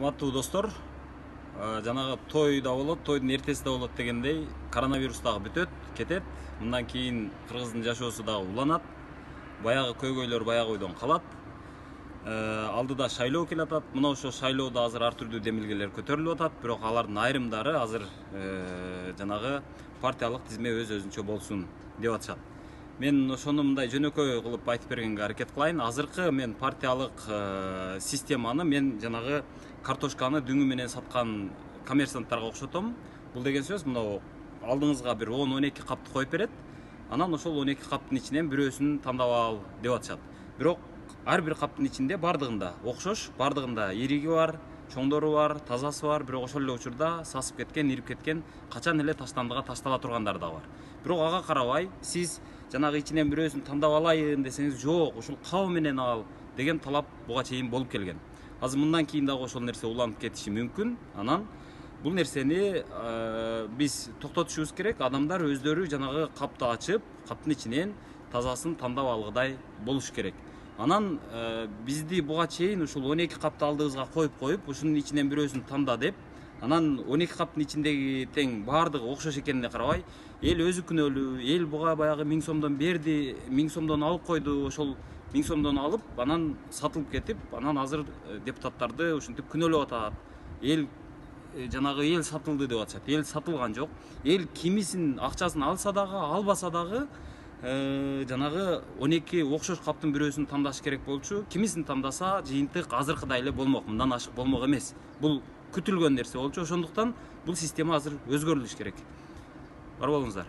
Кымбаттуу достор, жанагы той да болот, тойдун эртеси да болот дегендей, коронавирус дагы бүтөт, кетет. Мындан кийин кыргыздын жашоосу дагы уланат. Баягы көйгөйлөр баягы бойдон калат. Алдыда шайлоо келатат. Мына ошо шайлоодо азыр ар түрдүү демилгелер көтөрүлүп атат, бирок алардын айрымдары азыр жанагы партиялык тизме өз өзүнчө болсун деп атышат. Мен ошону мындай жөнөкөй кылып айтып бергенге аракет кылайын. Азыркы мен партиялык системаны мен жанагы картошканы дүңү менен саткан коммерсанттарга окшотом. Бул деген сөз мына алдыңызга бир 10-12 капты коюп берет. Анан ошол 12 каптын ичинен бирөөсүн тандап ал деп атышат. Бирок ар бир каптын ичинде бардыгында окшош, бардыгында ириги бар, чоңдору бар, тазасы бар, бирок ошол эле учурда сасып кеткен, ирип кеткен, качан эле таштандыга таштала тургандар да бар. Бирок ага карабай, сиз жанагы ичинен бирөөсүн тандап алайын десеңиз, жок, ушул кабы менен ал деген талап буга чейин болуп келген. Азыр мындан кийин дагы ошол нерсе уланып кетиши мүмкүн. Анан бул нерсени биз токтотушубуз керек. Адамдар өздөрү жанагы капты ачып, каптын ичинен тазасын тандап алгыдай болуш керек. Анан бизди буга чейин ушул 12 капты алдыбызга коюп, ушунун ичинен бирөөсүн танда деп, анан 12 каптын ичиндеги тең баардыгы окшош экенине карабай, эл өзү күнөөлүү, эл буга баягы 1000 сомдон берди, 1000 сомдон алып койду, ошол 1000 сомдон алып, анан сатылып кетип, анан азыр депутаттарды ушинтип күнөөлөп атат. Эл жанагы эл сатылды деп атышат. Эл сатылган жок. Эл кимисин акчасын алса дагы, албаса дагы жанагы 12 окшош каптын бирөөсүн тандаш керек болчу. Кимисин тандаса, жыйынтык азыркыдай эле болмок, мындан ашык болмок эмес. Бул күтүлгөн нерсе болчу. Ошондуктан бул система азыр өзгөрүлүш керек. Бар болуңуздар.